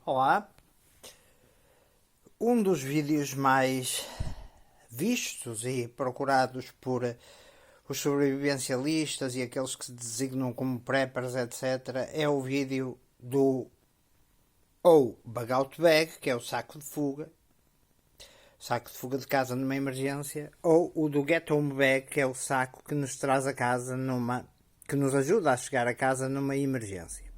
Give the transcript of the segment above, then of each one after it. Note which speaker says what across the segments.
Speaker 1: Olá, um dos vídeos mais vistos e procurados por os sobrevivencialistas e aqueles que se designam como preppers, etc., é o vídeo do ou Bug Out Bag, que é o saco de fuga de casa numa emergência, ou o do Get Home Bag, que é o saco que nos traz a casa que nos ajuda a chegar a casa numa emergência.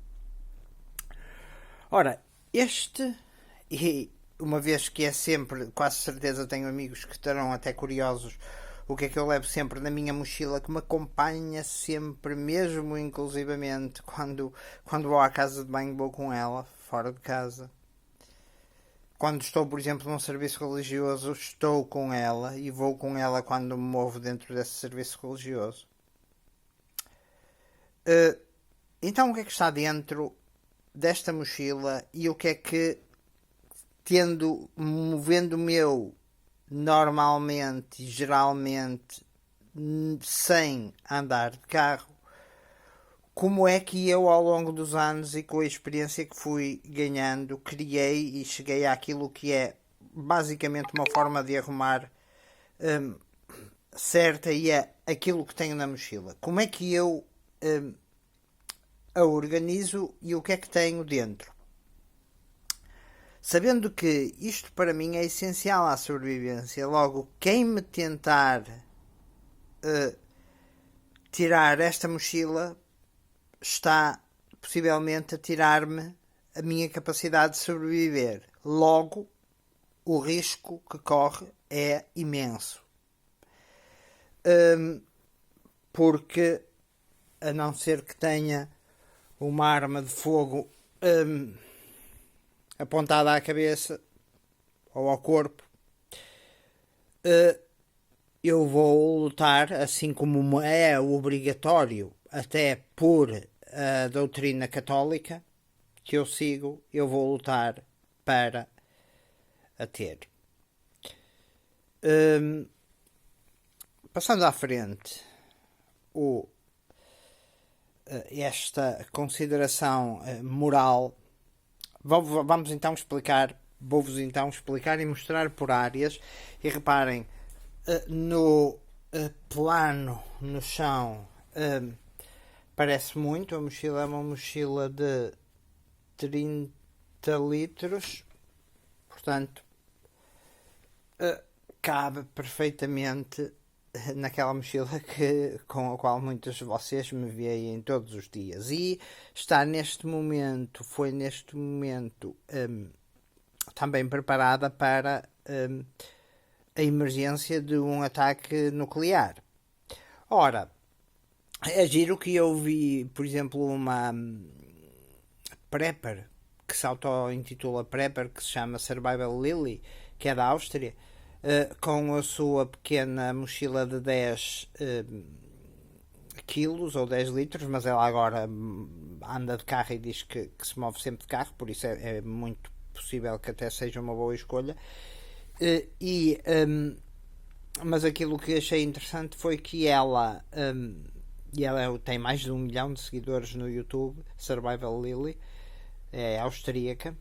Speaker 1: Ora, e uma vez que é sempre, quase certeza tenho amigos que estarão até curiosos, o que é que eu levo sempre na minha mochila, que me acompanha sempre, mesmo inclusivamente quando vou à casa de banho, vou com ela, fora de casa. Quando estou, por exemplo, num serviço religioso, estou com ela e vou com ela quando me movo dentro desse serviço religioso. Então, o que é que está dentro desta mochila e o que é que, movendo-me eu normalmente e geralmente sem andar de carro, como é que eu, ao longo dos anos e com a experiência que fui ganhando, criei e cheguei àquilo que é basicamente uma forma de arrumar certa e é aquilo que tenho na mochila. Como é que eu a organizo e o que é que tenho dentro? Sabendo que isto para mim é essencial à sobrevivência, logo quem me tentar tirar esta mochila está possivelmente a tirar-me a minha capacidade de sobreviver. Logo, o risco que corre é imenso. Porque, a não ser que tenha uma arma de fogo apontada à cabeça ou ao corpo, eu vou lutar, assim como é obrigatório, até por a doutrina católica que eu sigo, eu vou lutar para a ter. Passando à frente, esta consideração moral, vamos então explicar, vou-vos então explicar e mostrar por áreas. E reparem, no plano, no chão, parece muito. A mochila é uma mochila de 30 litros, portanto, cabe perfeitamente naquela mochila com a qual muitos de vocês me veem todos os dias. E foi neste momento também preparada para a emergência de um ataque nuclear. Ora, é giro que eu vi, por exemplo, uma prepper que se auto-intitula prepper, que se chama Survival Lily, que é da Áustria, com a sua pequena mochila de 10 quilos ou 10 litros, mas ela agora anda de carro e diz que se move sempre de carro, por isso é muito possível que até seja uma boa escolha. Mas aquilo que achei interessante foi que ela tem mais de 1 milhão de seguidores no YouTube, Survival Lily, é austríaca,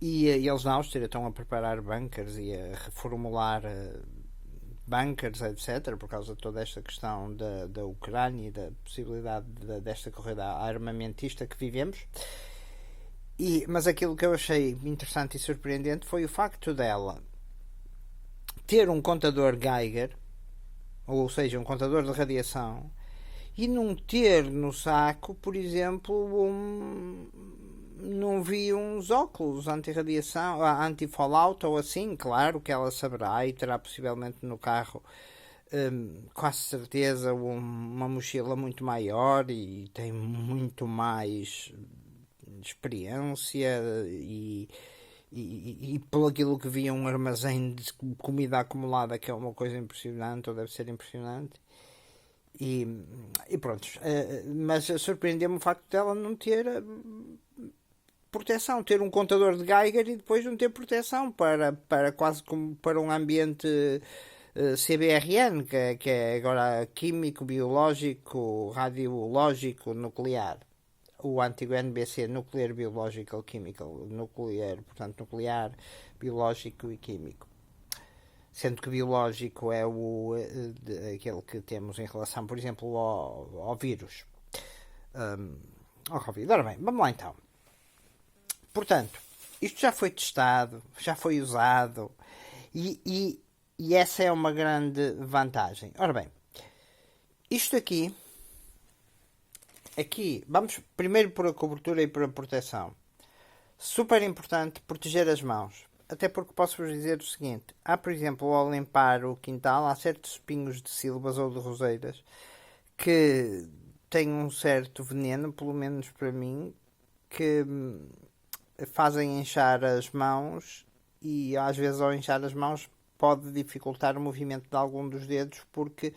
Speaker 1: e eles na Áustria estão a preparar bunkers e a reformular bunkers, etc., por causa de toda esta questão da Ucrânia e da possibilidade desta corrida armamentista que vivemos. Mas aquilo que eu achei interessante e surpreendente foi o facto dela ter um contador Geiger, ou seja, um contador de radiação, e não ter no saco, por exemplo, não vi uns óculos anti-radiação, anti-fallout ou assim. Claro que ela saberá e terá possivelmente no carro, quase certeza, uma mochila muito maior e tem muito mais experiência e pelo aquilo que vi, um armazém de comida acumulada, que é uma coisa impressionante, ou deve ser impressionante. E pronto, mas surpreendeu-me o facto dela não ter proteção, ter um contador de Geiger e depois não ter proteção para quase como para um ambiente CBRN, que é agora químico, biológico, radiológico, nuclear. o antigo NBC, Nuclear Biological Chemical, portanto nuclear, biológico e químico. Sendo que biológico é aquele que temos em relação, por exemplo, ao vírus. Ao Covid. Ora bem, vamos lá então. Portanto, isto já foi testado, já foi usado e essa é uma grande vantagem. Ora bem, isto aqui, vamos primeiro por a cobertura e por a proteção. Super importante proteger as mãos. Até porque posso-vos dizer o seguinte: há, por exemplo, ao limpar o quintal, há certos espinhos de silvas ou de roseiras que têm um certo veneno, pelo menos para mim, que fazem inchar as mãos e às vezes ao inchar as mãos pode dificultar o movimento de algum dos dedos porque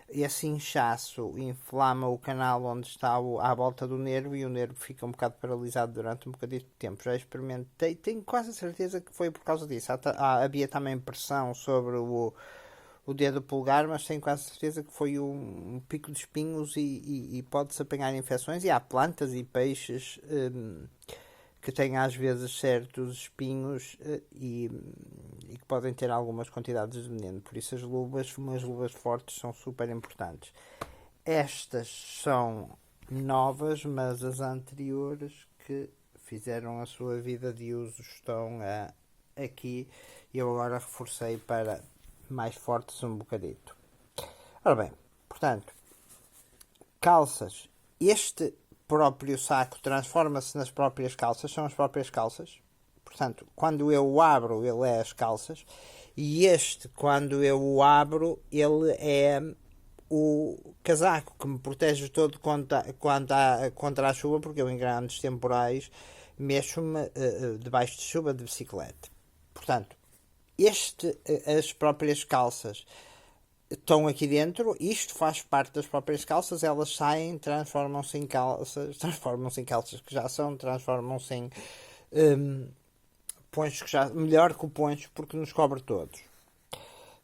Speaker 1: esse inchaço inflama o canal onde está à volta do nervo e o nervo fica um bocado paralisado durante um bocadinho de tempo. Já experimentei, tenho quase a certeza que foi por causa disso. Havia também pressão sobre o dedo polegar, mas tenho quase certeza que foi um pico de espinhos e pode-se apanhar infecções. E há plantas e peixes que têm às vezes certos espinhos e que podem ter algumas quantidades de veneno. Por isso umas luvas fortes são super importantes. Estas são novas, mas as anteriores que fizeram a sua vida de uso estão aqui e eu agora reforcei para mais fortes um bocadito. Ora bem, portanto, calças. Este próprio saco transforma-se nas próprias calças, são as próprias calças. Portanto, quando eu o abro, ele é as calças. E este, quando eu o abro, ele é o casaco que me protege todo contra a chuva, porque eu em grandes temporais mexo-me debaixo de chuva de bicicleta. Portanto, as próprias calças estão aqui dentro, isto faz parte das próprias calças, elas saem, transformam-se em calças que já são, transformam-se em ponchos que já, melhor que o poncho porque nos cobre todos.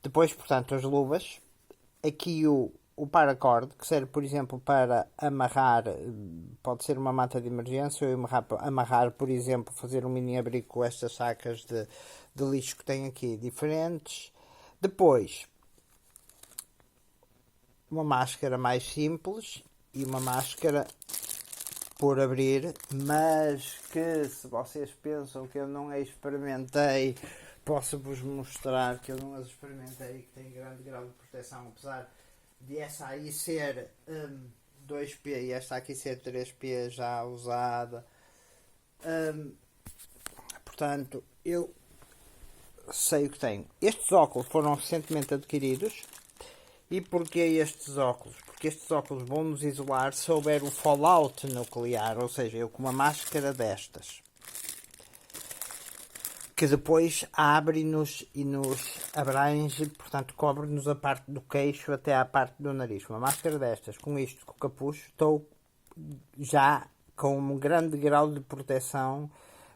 Speaker 1: Depois, portanto, as luvas, aqui o paracorde, que serve, por exemplo, para amarrar, pode ser uma manta de emergência, ou amarrar, por exemplo, fazer um mini abrigo com estas sacas de lixo que tem aqui, diferentes. Depois, uma máscara mais simples e uma máscara por abrir, mas que se vocês pensam que eu não a experimentei, posso-vos mostrar que eu não as experimentei, que tem grande grau de proteção, apesar de essa aí ser 2P e esta aqui ser 3P já usada. Portanto, eu sei o que tenho. Estes óculos foram recentemente adquiridos. E porquê estes óculos? Porque estes óculos vão nos isolar se houver o fallout nuclear, ou seja, eu com uma máscara destas, que depois abre-nos e nos abrange, portanto cobre-nos a parte do queixo até à parte do nariz. Uma máscara destas, com isto, com o capucho, estou já com um grande grau de proteção,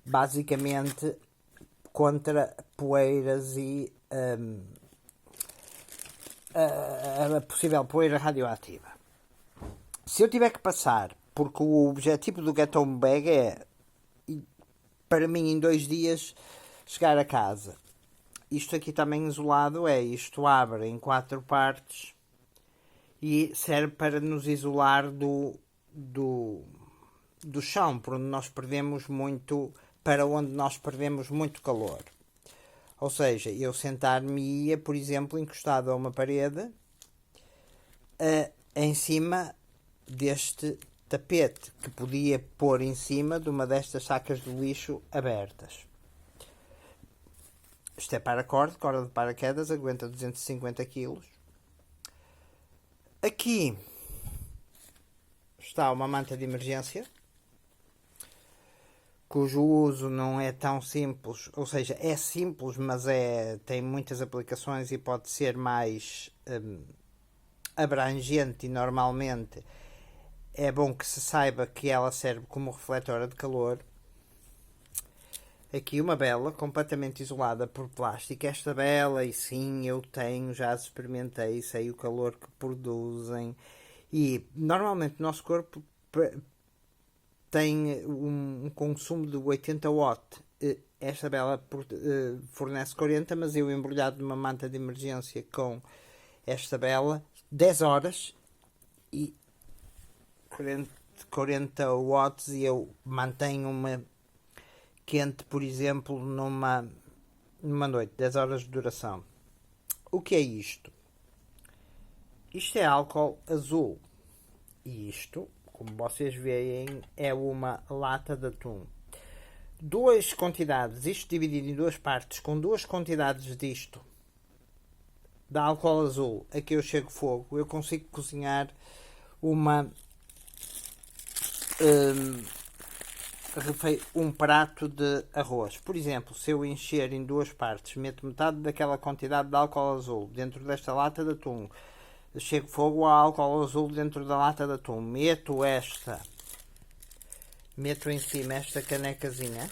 Speaker 1: basicamente contra poeiras e a possível poeira radioativa. Se eu tiver que passar, porque o objetivo do Get Home Bag é, para mim, em 2 dias, chegar a casa. Isto aqui também isolado isto abre em 4 partes e serve para nos isolar do chão, para onde nós perdemos muito calor. Ou seja, eu sentar-me-ia, por exemplo, encostado a uma parede, em cima deste tapete, que podia pôr em cima de uma destas sacas de lixo abertas. Isto é paracord, corda de paraquedas, aguenta 250 kg. Aqui está uma manta de emergência, cujo uso não é tão simples, ou seja, é simples, mas tem muitas aplicações e pode ser mais abrangente, e normalmente é bom que se saiba que ela serve como refletora de calor. Aqui uma vela completamente isolada por plástico. Esta vela, e sim, eu tenho, já as experimentei, sei o calor que produzem. E normalmente o nosso corpo tem um consumo de 80 watts. Esta vela fornece 40, mas eu embrulhado numa manta de emergência com esta vela 10 horas e 40 watts, e eu mantenho uma quente, por exemplo, numa noite, 10 horas de duração. O que é isto? Isto é álcool azul. E isto, como vocês veem, é uma lata de atum. Duas quantidades, isto dividido em duas partes, com duas quantidades disto, de álcool azul, a que eu chego fogo, eu consigo cozinhar um prato de arroz. Por exemplo, se eu encher em duas partes, meto metade daquela quantidade de álcool azul dentro desta lata de atum, chego fogo ao álcool azul dentro da lata de atum, meto em cima esta canecazinha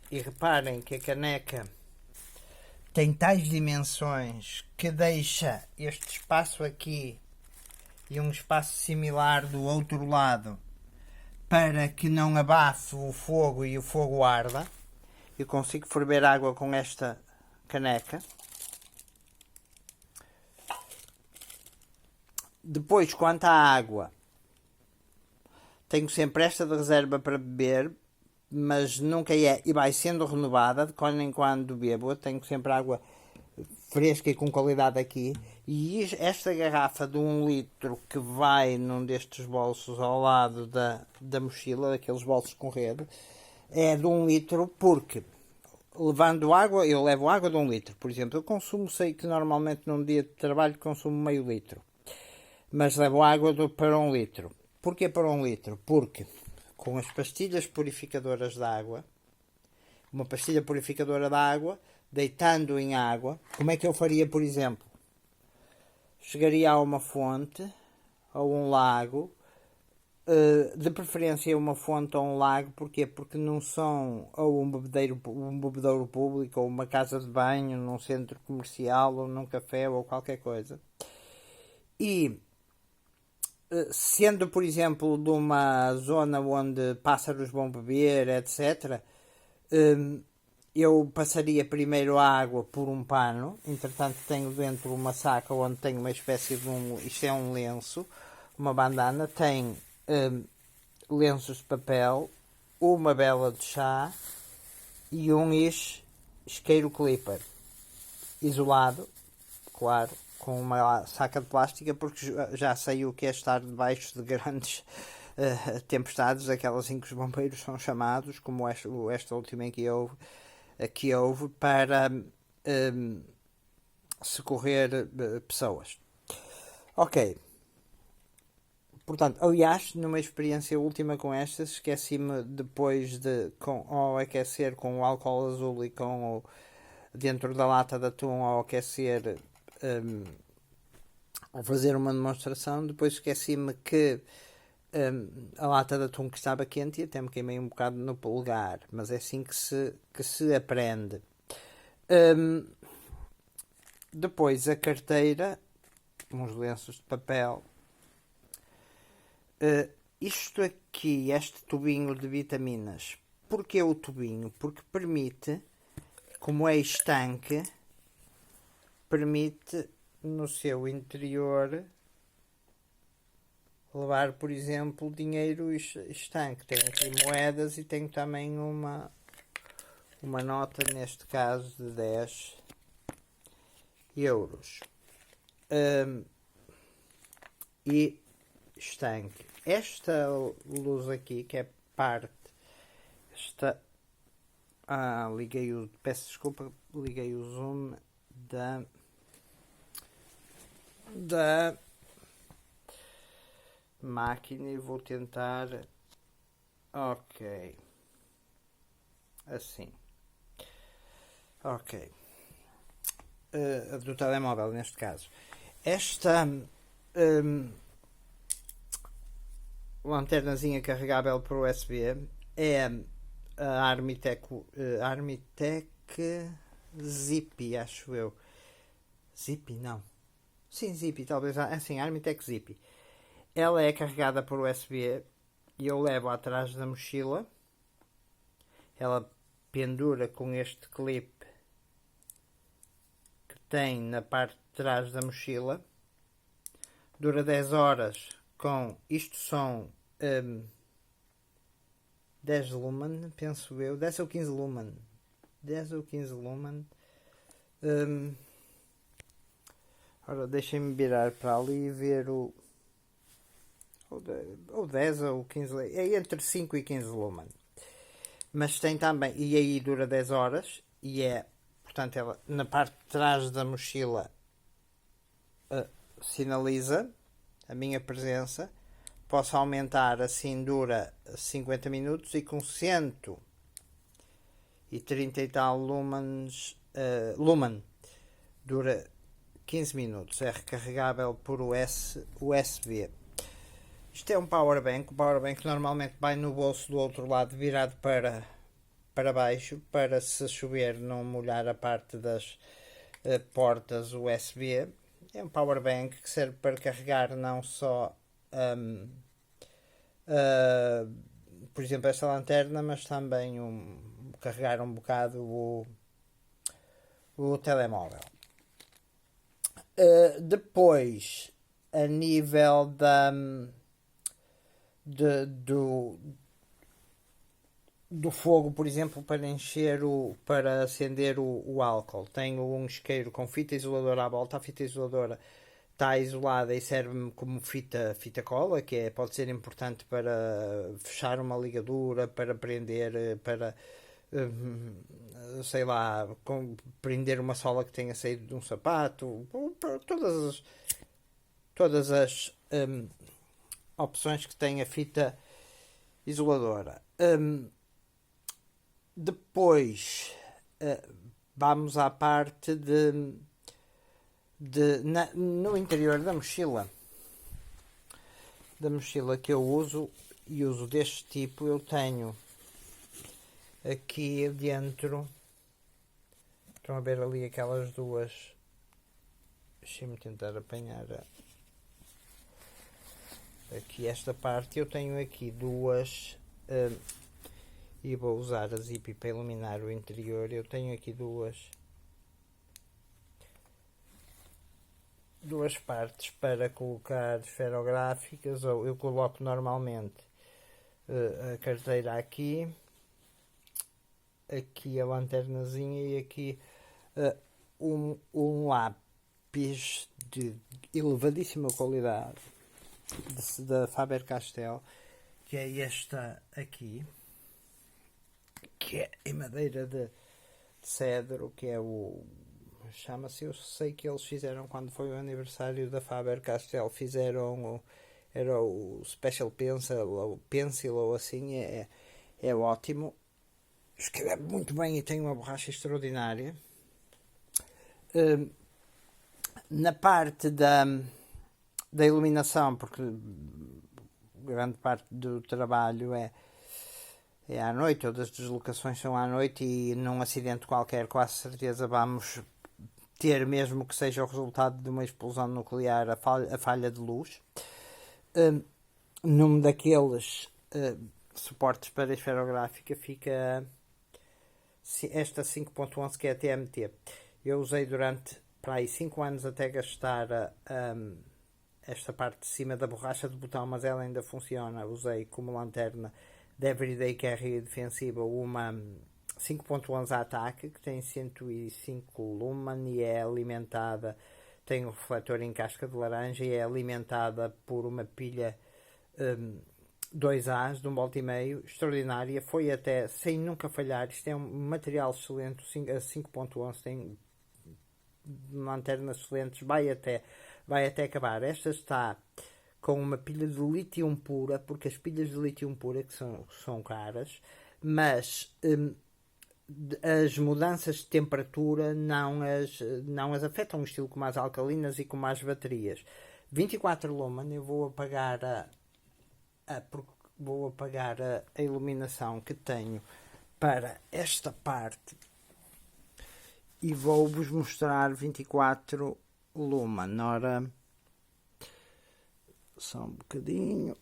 Speaker 1: e reparem que a caneca tem tais dimensões que deixa este espaço aqui e um espaço similar do outro lado para que não abafe o fogo e o fogo arda. Eu consigo ferver água com esta caneca. Depois, quanto à água, tenho sempre esta de reserva para beber, mas nunca é, e vai sendo renovada de quando em quando bebo. Tenho sempre água fresca e com qualidade aqui. E esta garrafa de 1 litro que vai num destes bolsos ao lado da mochila, daqueles bolsos com rede, é de 1 litro porque, levando água, eu levo água de 1 litro. Por exemplo, eu sei que normalmente num dia de trabalho consumo meio litro. Mas levo água para 1 litro. Porquê para 1 litro? Porque com as pastilhas purificadoras de água, uma pastilha purificadora de água, deitando em água, como é que eu faria, por exemplo? Chegaria a uma fonte, ou um lago, de preferência uma fonte ou um lago. Porquê? Porque não são ou um bebedouro público, ou uma casa de banho, num centro comercial, ou num café, ou qualquer coisa. E sendo, por exemplo, de uma zona onde pássaros vão beber, etc., eu passaria primeiro a água por um pano. Entretanto, tenho dentro uma saca onde tenho uma espécie de isto é um lenço, uma bandana, tem lenços de papel, uma vela de chá e um isqueiro clipper isolado, claro, com uma saca de plástica, porque já sei o que é estar debaixo de grandes tempestades, aquelas em que os bombeiros são chamados, como esta última em que houve para socorrer pessoas. Ok. Portanto, aliás, numa experiência última com estas, esqueci-me depois ao aquecer com o álcool azul e dentro da lata de atum, ao aquecer, ao fazer uma demonstração, depois esqueci-me que a lata de atum que estava quente, e até me queimei um bocado no polegar, mas é assim que se aprende. Depois a carteira, uns lenços de papel. Isto aqui, este tubinho de vitaminas, porquê o tubinho? Porque permite, como é estanque, permite no seu interior levar, por exemplo, dinheiro estanque. Tenho aqui moedas e tenho também uma nota, neste caso, de 10 euros. E estanque. Esta luz aqui, que é parte, peço desculpa, liguei o zoom da máquina e vou tentar. Ok, assim, ok, do telemóvel neste caso. Esta lanternazinha carregável por USB é a Armitec Zippy, acho eu. Zippy, não. Sim, Zippy, talvez. Assim, Armitec Zippy. ela é carregada por USB e eu levo atrás da mochila. Ela pendura com este clipe que tem na parte de trás da mochila. Dura 10 horas com isto são 10 lumen, penso eu, 10 ou 15 lumen. 10 ou 15 lumen. Ora, deixem-me virar para ali e ver o... Ou 10 ou 15, é entre 5 e 15 lumen. Mas tem também, e aí dura 10 horas, e é, portanto, ela na parte de trás da mochila sinaliza a minha presença. Posso aumentar, assim dura 50 minutos e com 130 e tal lumens, lumen dura 15 minutos. É recarregável por USB. Isto é um powerbank. O powerbank normalmente vai no bolso do outro lado, virado para baixo, para se chover não molhar a parte das portas USB. É um powerbank que serve para carregar não só por exemplo esta lanterna, mas também carregar um bocado o telemóvel. Depois, a nível do fogo, por exemplo, para acender o álcool, tenho um isqueiro com fita isoladora à volta. A fita isoladora está isolada e serve-me como fita cola, que pode ser importante para fechar uma ligadura, para prender, para sei lá, prender uma sola que tenha saído de um sapato, todas as opções que tem a fita isoladora. Depois vamos à parte no interior da mochila que eu uso, e uso deste tipo. Eu tenho aqui dentro, estão a ver ali aquelas duas, deixem-me tentar apanhar aqui esta parte. Eu tenho aqui duas e vou usar a zip para iluminar o interior. Eu tenho aqui duas partes para colocar esferográficas, ou eu coloco normalmente a carteira aqui a lanternazinha, e aqui um lápis de elevadíssima qualidade da Faber-Castell, que é esta aqui, que é em madeira de cedro, que é chama-se, eu sei que eles fizeram quando foi o aniversário da Faber-Castell, fizeram era o Special Pencil ou assim. É ótimo, escreve muito bem e tem uma borracha extraordinária. Na parte da iluminação, porque grande parte do trabalho é à noite, todas as deslocações são à noite, e num acidente qualquer quase certeza vamos ter, mesmo que seja o resultado de uma explosão nuclear, a falha de luz. Num daqueles suportes para esferográfica fica esta 5.11, que é a TMT. Eu usei durante para aí 5 anos até gastar esta parte de cima da borracha de botão, mas ela ainda funciona. Usei como lanterna de Everyday Carry defensiva uma 5.11 ataque, que tem 105 lumen e é alimentada, tem um refletor em casca de laranja e é alimentada por uma pilha 2As de 1,5 V, extraordinária. Foi até, sem nunca falhar, isto é um material excelente. A 5.11 tem lanternas excelentes, vai até acabar. Esta está com uma pilha de lítio pura, porque as pilhas de lítio pura que são caras, mas as mudanças de temperatura não as afetam, estilo como as alcalinas e como as baterias. 24 lumen. Eu vou apagar a iluminação que tenho para esta parte e vou-vos mostrar 24 lumen. Ora, Só um bocadinho.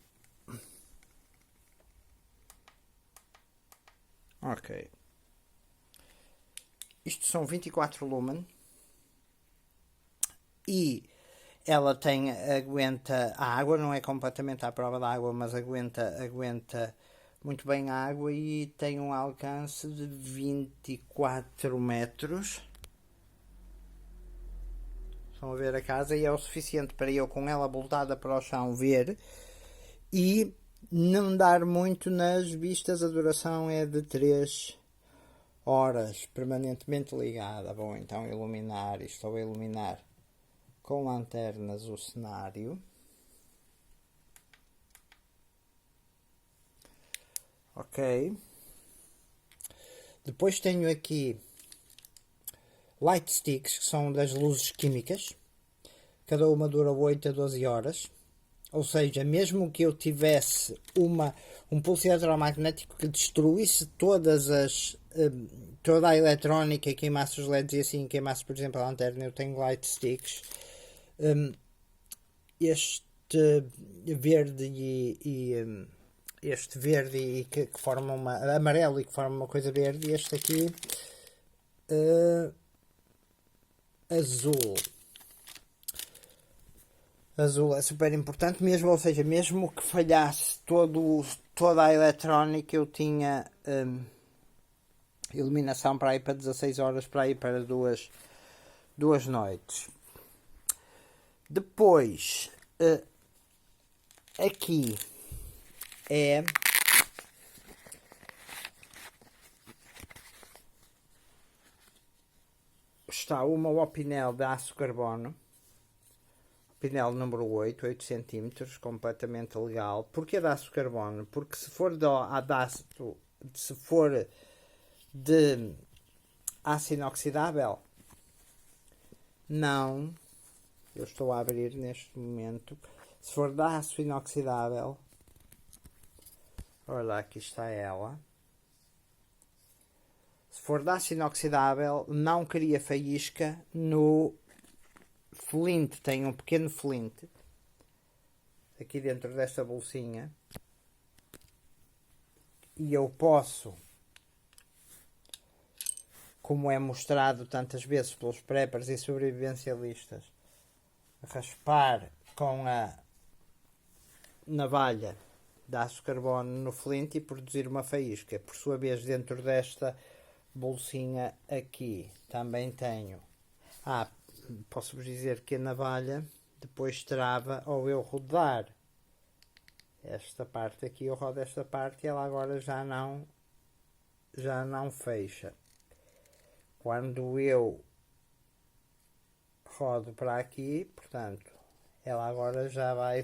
Speaker 1: Ok. Isto são 24 lumen. E ela aguenta a água, não é completamente à prova da água, mas aguenta muito bem a água e tem um alcance de 24 metros. Estão a ver a casa e é o suficiente para eu com ela voltada para o chão ver e não dar muito nas vistas. A duração é de 3 horas permanentemente ligada. Vou então iluminar, estou a iluminar com lanternas o cenário. Ok. Depois tenho aqui light sticks, que são das luzes químicas. Cada uma dura 8 a 12 horas. Ou seja, mesmo que eu tivesse um pulso eletromagnético que destruísse toda a eletrónica, queimasse os LEDs e assim, queimasse, por exemplo, a lanterna, eu tenho light sticks. Este verde este verde e que forma amarelo e que forma uma coisa verde, e este aqui azul é super importante mesmo, ou seja, mesmo que falhasse toda a eletrónica, eu tinha iluminação para ir para 16 horas, para ir para duas noites. Depois aqui está uma Opinel de aço carbono, Opinel número 8 cm, completamente legal. Porquê de aço carbono? Porque se for de aço inoxidável, não, eu estou a abrir neste momento, se for de aço inoxidável, olha lá, aqui está ela. Se for de aço inoxidável, não cria faísca no flint. Tem um pequeno flint aqui dentro desta bolsinha. E eu posso, como é mostrado tantas vezes pelos preppers e sobrevivencialistas, raspar com a navalha de aço carbono no flint e produzir uma faísca. Por sua vez, dentro desta bolsinha aqui também tenho. Posso-vos dizer que a navalha depois trava ao eu rodar esta parte aqui. Eu rodo esta parte e ela agora já não fecha. Quando eu rodo para aqui, portanto, ela agora já vai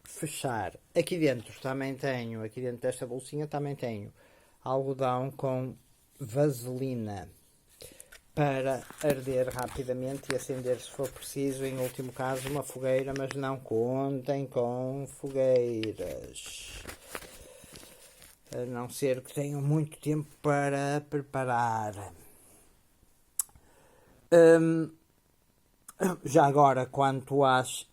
Speaker 1: fechar. Aqui dentro desta bolsinha também tenho algodão com vaselina para arder rapidamente e acender se for preciso, em último caso uma fogueira, mas não contem com fogueiras, a não ser que tenham muito tempo para preparar. Já agora, quanto às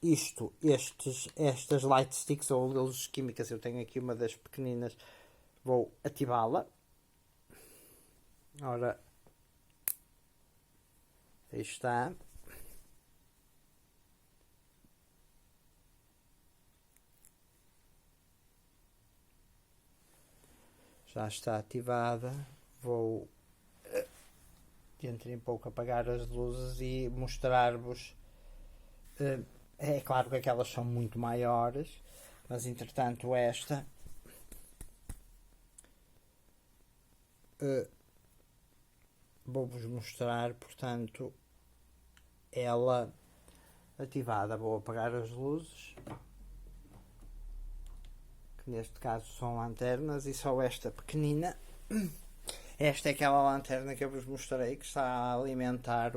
Speaker 1: estas light sticks ou luzes químicas, eu tenho aqui uma das pequeninas, vou ativá-la. Ora, aí está. Já está ativada. Vou dentro em pouco apagar as luzes e mostrar-vos. É claro que aquelas são muito maiores, mas entretanto esta vou-vos mostrar, portanto, ela ativada. Vou apagar as luzes, que neste caso são lanternas, e só esta pequenina. Esta é aquela lanterna que eu vos mostrei, que está a alimentar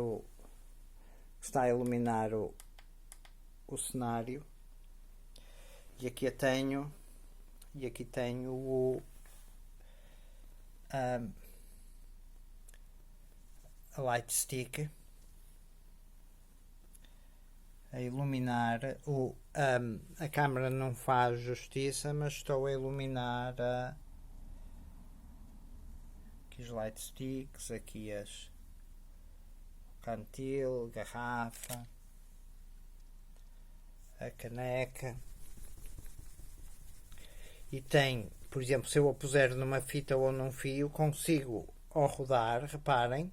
Speaker 1: está a iluminar o cenário. E aqui a tenho. E aqui tenho a light stick. a iluminar a câmera não faz justiça, mas estou a iluminar aqui os light sticks, aqui o cantil, garrafa, a caneca, e tem, por exemplo, se eu a puser numa fita ou num fio, consigo ao rodar, reparem,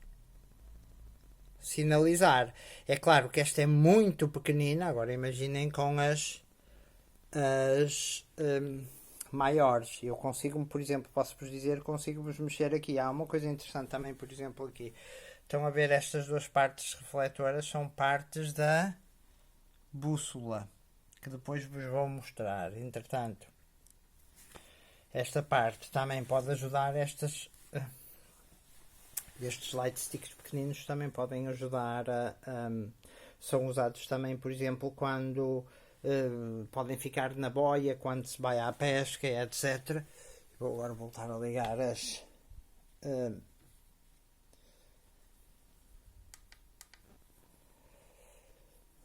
Speaker 1: sinalizar. É claro que esta é muito pequenina, agora imaginem com as maiores. Eu consigo, por exemplo, posso-vos dizer, consigo-vos mexer aqui. Há uma coisa interessante também, por exemplo, aqui. Estão a ver estas duas partes refletoras, são partes da bússola, que depois vos vou mostrar. Entretanto, esta parte também pode ajudar estes light sticks pequeninos também podem ajudar são usados também, por exemplo, quando podem ficar na boia, quando se vai à pesca, etc. Vou agora voltar a ligar as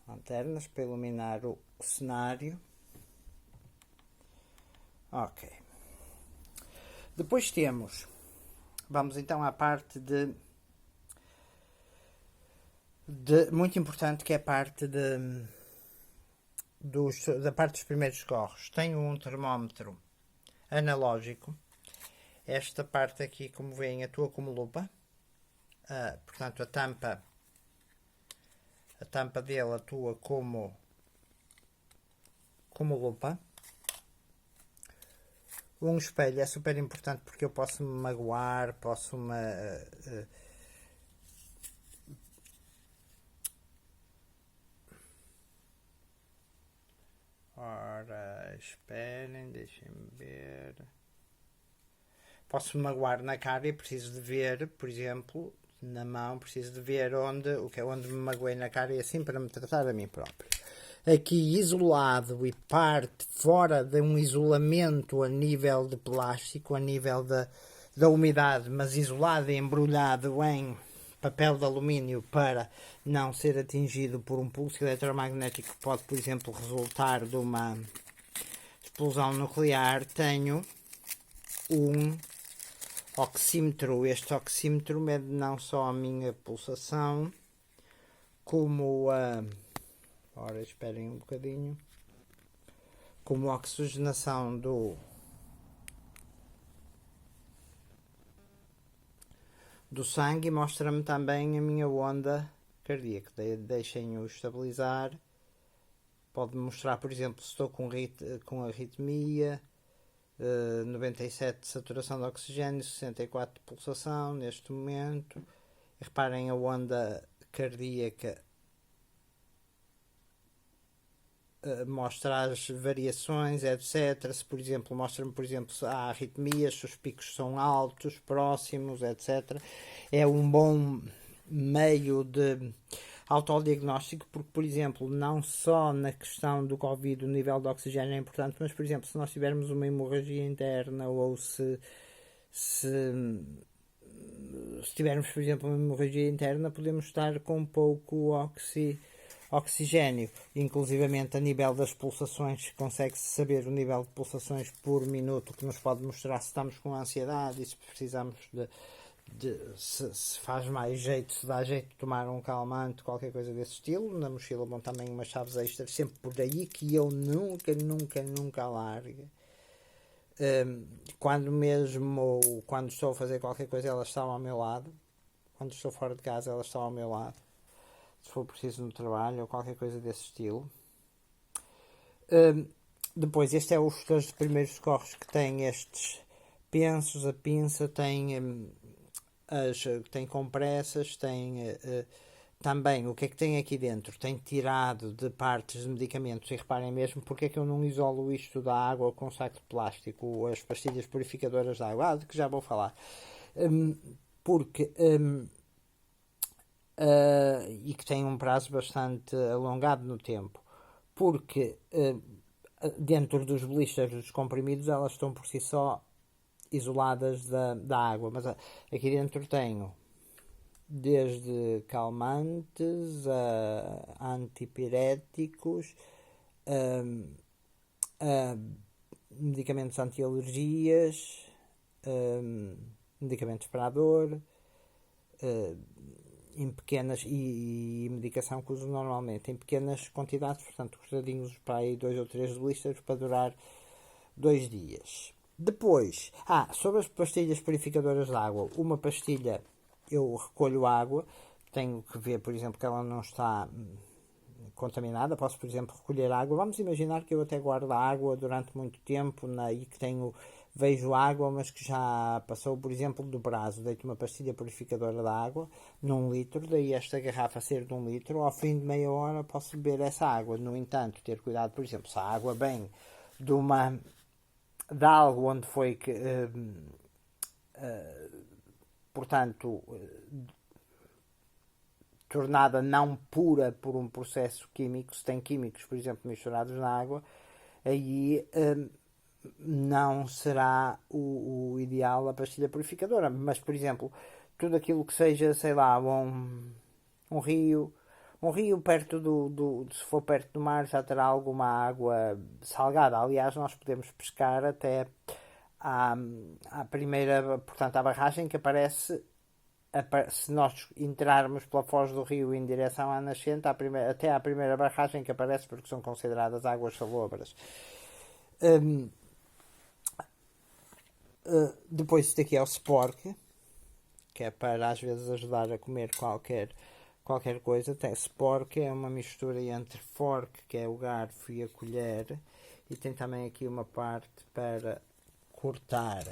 Speaker 1: lanternas para iluminar o cenário. Ok. Depois temos, vamos então à parte de muito importante, que é a parte da parte dos primeiros socorros. Tenho um termómetro analógico. Esta parte aqui, como veem, atua como lupa. Portanto, a tampa dele atua como lupa. Um espelho é super importante porque eu posso me magoar, ora, esperem, deixem-me ver. Posso me magoar na cara e preciso de ver, por exemplo, na mão, preciso de ver onde me magoei na cara, e assim para me tratar a mim próprio. Aqui isolado e parte fora de um isolamento a nível de plástico, a nível da umidade, mas isolado e embrulhado em papel de alumínio para não ser atingido por um pulso eletromagnético que pode, por exemplo, resultar de uma explosão nuclear. Tenho um oxímetro. Este oxímetro mede não só a minha pulsação, como ora, esperem um bocadinho, como a oxigenação do sangue, e mostra-me também a minha onda cardíaca. Deixem-o estabilizar. Pode mostrar, por exemplo, se estou com arritmia, 97 de saturação de oxigênio, 64 de pulsação neste momento. E reparem a onda cardíaca, mostra as variações, etc. Se, por exemplo, mostra-me, por exemplo, se há arritmias, se os picos são altos, próximos, etc. É um bom meio de autodiagnóstico, porque, por exemplo, não só na questão do Covid o nível de oxigênio é importante, mas, por exemplo, se nós tivermos uma hemorragia interna, ou se tivermos, por exemplo, uma hemorragia interna, podemos estar com pouco oxigênio. Inclusivamente, a nível das pulsações, consegue-se saber o nível de pulsações por minuto, que nos pode mostrar se estamos com ansiedade e se precisamos se faz mais jeito, se dá jeito de tomar um calmante, qualquer coisa desse estilo. Na mochila vão também umas chaves extras, sempre por aí, que eu nunca largo. Quando estou a fazer qualquer coisa, elas estão ao meu lado. Quando estou fora de casa, elas estão ao meu lado, se for preciso no trabalho ou qualquer coisa desse estilo. Depois, este é os dos primeiros socorros, que tem estes pensos, a pinça, tem compressas, tem também, o que é que tem aqui dentro? Tem tirado de partes de medicamentos. E reparem mesmo, porque é que eu não isolo isto da água com saco de plástico, as pastilhas purificadoras de água, de que já vou falar. Porque e que tem um prazo bastante alongado no tempo, porque dentro dos blisters dos comprimidos, elas estão por si só isoladas da água, mas aqui dentro tenho desde calmantes a antipiréticos, a medicamentos anti-alergias, medicamentos para a dor, em pequenas e medicação que uso normalmente em pequenas quantidades, portanto cortadinhos para aí 2 ou 3 blisters para durar 2 dias. Depois, sobre as pastilhas purificadoras de água, uma pastilha eu recolho água, tenho que ver, por exemplo, que ela não está contaminada, posso, por exemplo, recolher água. Vamos imaginar que eu até guardo a água durante muito tempo e que vejo água, mas que já passou, por exemplo, do prazo. Deito uma pastilha purificadora de água num litro, daí esta garrafa ser de 1 litro, ao fim de meia hora posso beber essa água. No entanto, ter cuidado, por exemplo, se a água vem de algo onde foi que portanto tornada não pura por um processo químico, se tem químicos, por exemplo, misturados na água, aí não será o ideal a pastilha purificadora. Mas, por exemplo, tudo aquilo que seja, sei lá, um rio perto se for perto do mar, já terá alguma água salgada. Aliás, nós podemos pescar até à primeira, portanto, à barragem que aparece. Se nós entrarmos pela foz do rio em direção à nascente, até à primeira barragem que aparece, porque são consideradas águas salobras. Depois isto aqui é o spork, que é para às vezes ajudar a comer qualquer coisa. Tem spork, é uma mistura entre fork, que é o garfo, e a colher, e tem também aqui uma parte para cortar.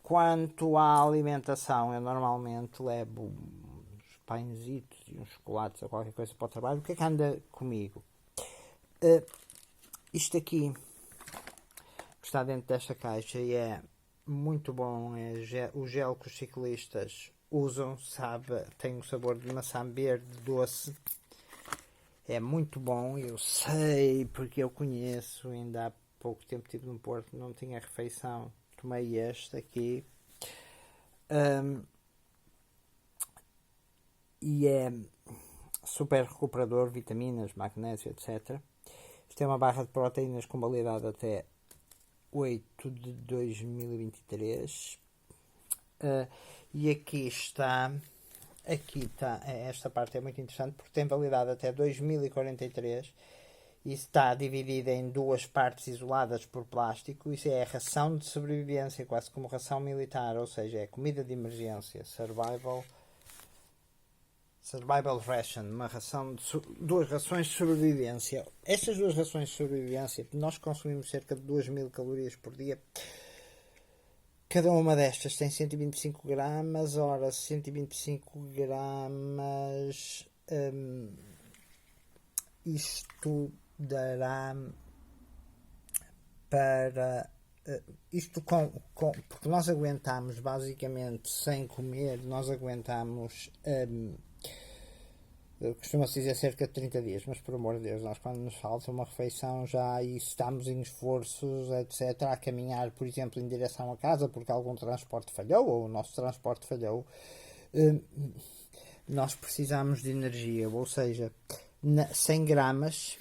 Speaker 1: Quanto à alimentação, eu normalmente levo uns pãezitos e uns chocolates ou qualquer coisa para o trabalho. O que é que anda comigo? Isto aqui, que está dentro desta caixa, e é muito bom, o gel que os ciclistas usam, tem o sabor de maçã verde doce. É muito bom, eu sei, porque eu conheço, ainda há pouco tempo estive no Porto, não tinha refeição, tomei este aqui, e é super recuperador, vitaminas, magnésio, etc. Isto é uma barra de proteínas com validade até 8 de 2023. E aqui está, esta parte é muito interessante porque tem validade até 2043 e está dividida em 2 partes isoladas por plástico. Isso é a ração de sobrevivência, quase como ração militar, ou seja, é comida de emergência, survival ration, duas rações de sobrevivência. Estas 2 rações de sobrevivência, nós consumimos cerca de 2000 calorias por dia. Cada uma destas tem 125 gramas, 125 gramas, isto dará para, porque nós aguentamos, basicamente, sem comer, nós aguentamos, costuma-se dizer cerca de 30 dias, mas por amor de Deus, nós quando nos falta uma refeição já e estamos em esforços, etc., a caminhar, por exemplo, em direção a casa porque algum transporte falhou ou o nosso transporte falhou, nós precisamos de energia, ou seja, 100 gramas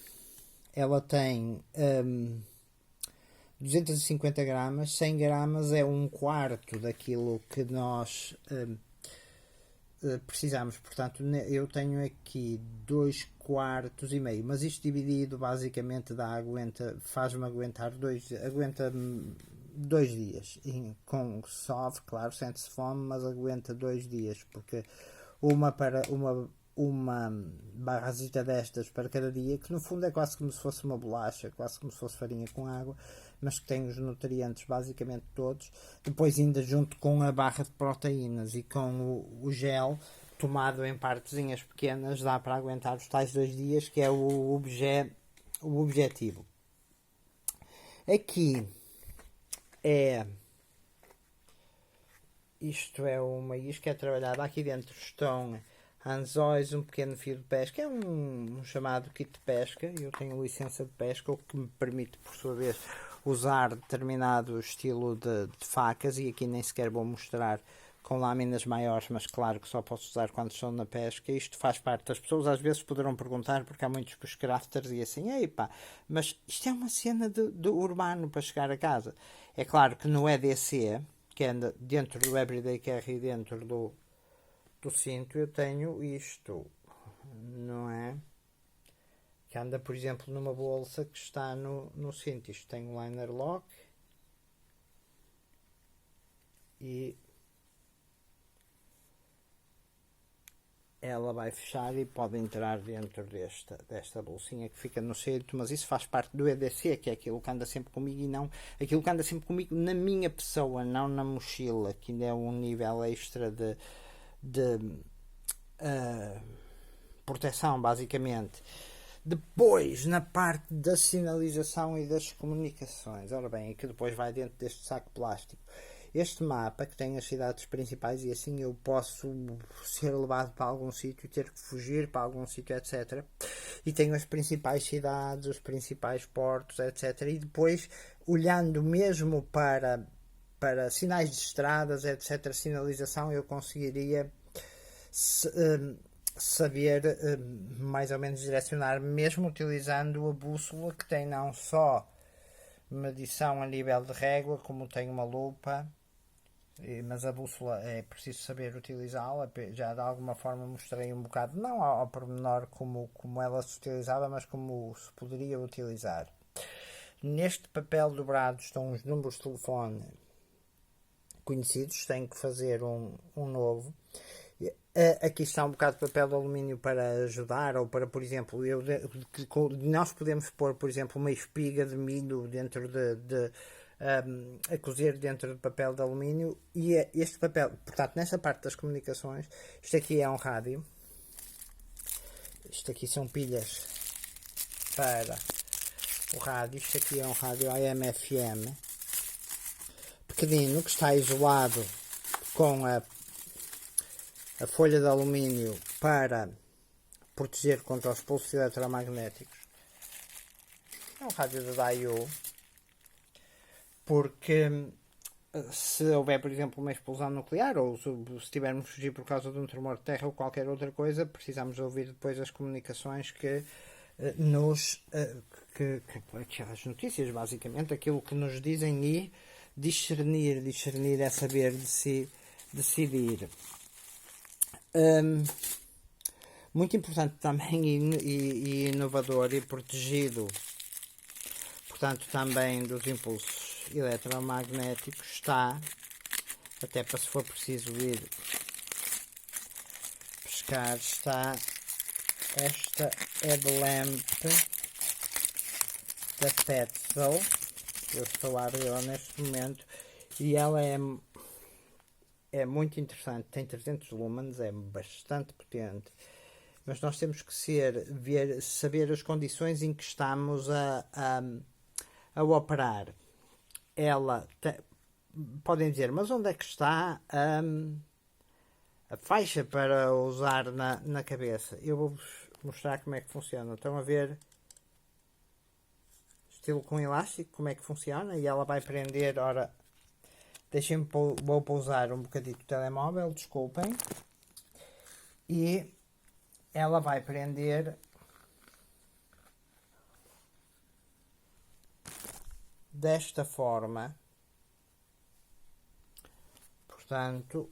Speaker 1: ela tem 250 gramas, 100 gramas é 1/4 daquilo que nós precisamos. Portanto, eu tenho aqui 2/4,5, mas isto dividido basicamente faz-me aguentar 2 dias, com sofre, claro, sente-se fome, mas aguenta 2 dias, porque uma barrazita destas para cada dia, que no fundo é quase como se fosse uma bolacha, quase como se fosse farinha com água, mas que tem os nutrientes basicamente todos. Depois, ainda junto com a barra de proteínas e com o gel tomado em partezinhas pequenas, dá para aguentar os tais 2 dias, que é o objetivo. Aqui isto é uma isca, é trabalhada. Aqui dentro estão anzóis, um pequeno fio de pesca, é um chamado kit de pesca. Eu tenho licença de pesca, o que me permite, por sua vez, usar determinado estilo de facas, e aqui nem sequer vou mostrar com lâminas maiores, mas claro que só posso usar quando estou na pesca. Isto faz parte. As pessoas às vezes poderão perguntar, porque há muitos bushcrafters e assim, ei pá, mas isto é uma cena de urbano para chegar a casa. É claro que no EDC, que anda dentro do Everyday Carry, dentro do cinto, eu tenho isto, não é? Que anda, por exemplo, numa bolsa que está no cinto. Isto tem um liner lock e ela vai fechar e pode entrar dentro desta bolsinha que fica no cinto, mas isso faz parte do EDC, que é aquilo que anda sempre comigo e não aquilo que anda sempre comigo na minha pessoa, não na mochila, que ainda é um nível extra de proteção, basicamente. Depois, na parte da sinalização e das comunicações, ora bem, aqui depois vai dentro deste saco plástico este mapa que tem as cidades principais, e assim eu posso ser levado para algum sítio e ter que fugir para algum sítio, etc. E tenho as principais cidades, os principais portos, etc. E depois, olhando mesmo para sinais de estradas, etc., sinalização, eu conseguiria saber mais ou menos direcionar, mesmo utilizando a bússola, que tem não só medição a nível de régua, como tem uma lupa, mas a bússola é preciso saber utilizá-la. Já de alguma forma mostrei um bocado, não ao pormenor como ela se utilizava, mas como se poderia utilizar. Neste papel dobrado estão os números de telefone conhecidos, tenho que fazer um novo. Aqui está um bocado de papel de alumínio para ajudar, ou para, por exemplo, nós podemos pôr, por exemplo, uma espiga de milho dentro a cozer dentro de papel de alumínio. E este papel, portanto, nessa parte das comunicações, isto aqui é um rádio, isto aqui são pilhas para o rádio, isto aqui é um rádio AM/FM pequenino que está isolado com a folha de alumínio para proteger contra os pulsos eletromagnéticos. É um rádio da Daewoo, porque se houver, por exemplo, uma explosão nuclear, ou se tivermos de fugir por causa de um tremor de terra ou qualquer outra coisa, precisamos ouvir depois as comunicações que as notícias, basicamente, aquilo que nos dizem, e discernir é saber decidir. Muito importante também e inovador e protegido, portanto, também dos impulsos eletromagnéticos, está, até para se for preciso ir pescar, está esta headlamp da Petzl, que eu estou a abrir neste momento, e ela é muito interessante, tem 300 lumens, é bastante potente, mas nós temos que saber as condições em que estamos a operar. Ela podem dizer, mas onde é que está a faixa para usar na cabeça? Eu vou-vos mostrar como é que funciona. Estão a ver, estilo com elástico, como é que funciona, e ela vai prender. Ora, deixem-me, vou pousar um bocadinho o telemóvel, desculpem, e ela vai prender desta forma, portanto,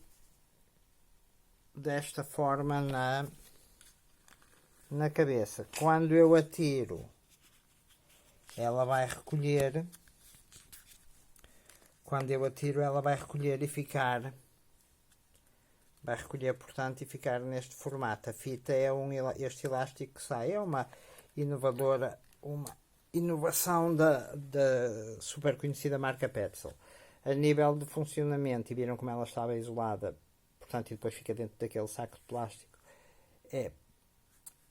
Speaker 1: desta forma na cabeça. Quando eu atiro, ela vai recolher. Quando eu atiro, ela vai recolher e ficar. Vai recolher, portanto, e ficar neste formato. A fita é este elástico que sai. É uma inovação da super conhecida marca Petzl. A nível de funcionamento, e viram como ela estava isolada, portanto, e depois fica dentro daquele saco de plástico.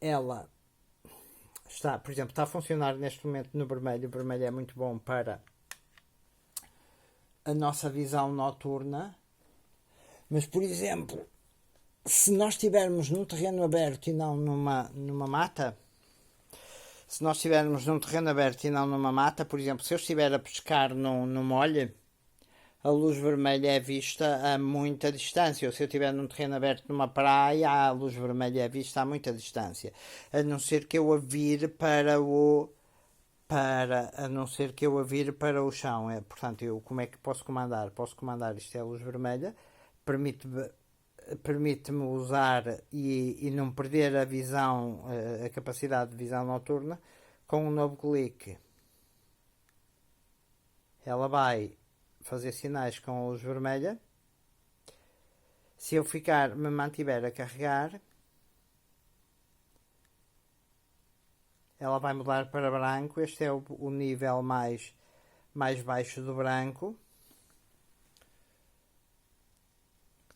Speaker 1: Ela está, por exemplo, está a funcionar neste momento no vermelho. O vermelho é muito bom para a nossa visão noturna, mas, por exemplo, se nós estivermos num terreno aberto e não numa mata, por exemplo, se eu estiver a pescar num molho, a luz vermelha é vista a muita distância. Ou se eu estiver num terreno aberto numa praia, a luz vermelha é vista a muita distância. A não ser que eu a vire para o a não ser que eu a vire para o chão. Portanto, eu como é que posso comandar? Posso comandar isto é a luz vermelha, permite-me usar e não perder a visão, a capacidade de visão noturna. Com um novo clique, ela vai fazer sinais com a luz vermelha. Se eu me mantiver a carregar, ela vai mudar para branco. Este é o nível mais baixo do branco.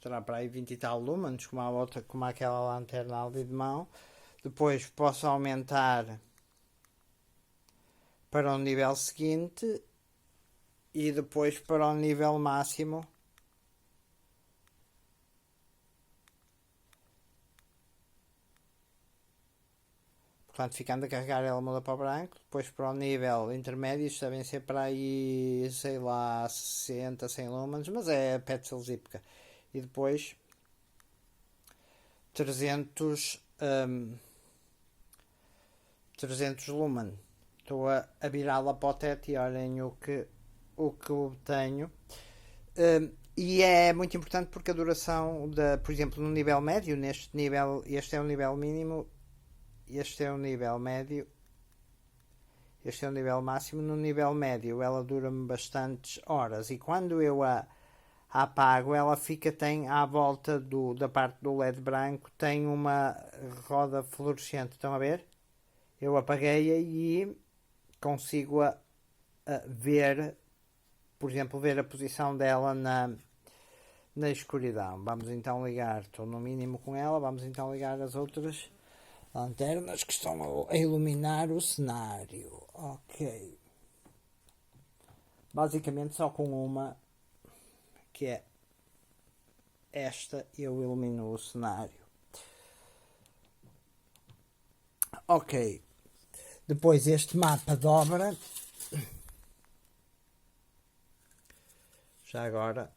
Speaker 1: Terá para aí 20 e tal lumens, como aquela lanterna ali de mão. Depois posso aumentar para o nível seguinte e depois para o nível máximo. Portanto, ficando a carregar, ela muda para o branco. Depois para o nível intermédio, isto devem ser para aí, sei lá, 60, 100 lumens, mas é Petzl Zipka. E depois 300 lumen. Estou a virá-la para o teto e olhem o que obtenho. E é muito importante porque a duração, por exemplo, no nível médio, neste nível, este é o nível mínimo, este é o nível médio, este é o nível máximo. No nível médio ela dura-me bastantes horas e quando eu a apago, ela tem à volta da parte do LED branco, tem uma roda fluorescente. Estão a ver? Eu apaguei-a e consigo ver, por exemplo, ver a posição dela na escuridão. Vamos então ligar, estou no mínimo com ela, vamos então ligar as outras lanternas que estão a iluminar o cenário. Ok. Basicamente só com uma, que é esta, eu ilumino o cenário. Ok. Depois este mapa dobra. Já agora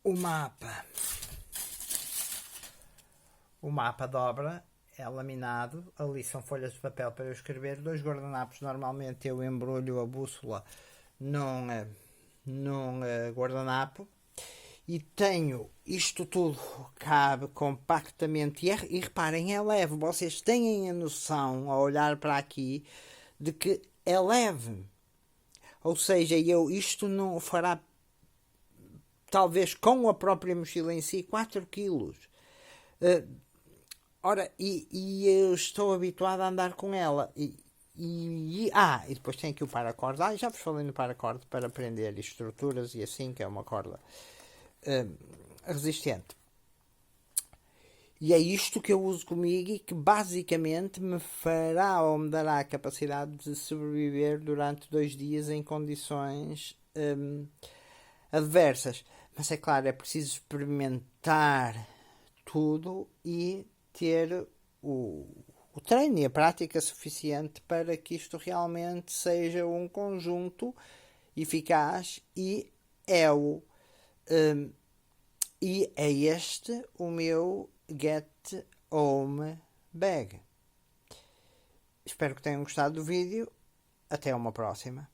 Speaker 1: o mapa dobra, é laminado, ali são folhas de papel para eu escrever, 2 guardanapos. Normalmente eu embrulho a bússola num guardanapo e tenho isto tudo, cabe compactamente e reparem, é leve. Vocês têm a noção, ao olhar para aqui, de que é leve. Ou seja, isto não fará, talvez com a própria mochila em si, 4 kg. Ora, e eu estou habituado a andar com ela. E depois tem aqui o paracorda. Já vos falei no paracorda para prender estruturas e assim, que é uma corda resistente. E é isto que eu uso comigo e que basicamente me fará ou me dará a capacidade de sobreviver durante 2 dias em condições adversas. Mas é claro, é preciso experimentar tudo e ter o treino e a prática suficiente para que isto realmente seja um conjunto eficaz e é este o meu Get Home Bag. Espero que tenham gostado do vídeo. Até uma próxima.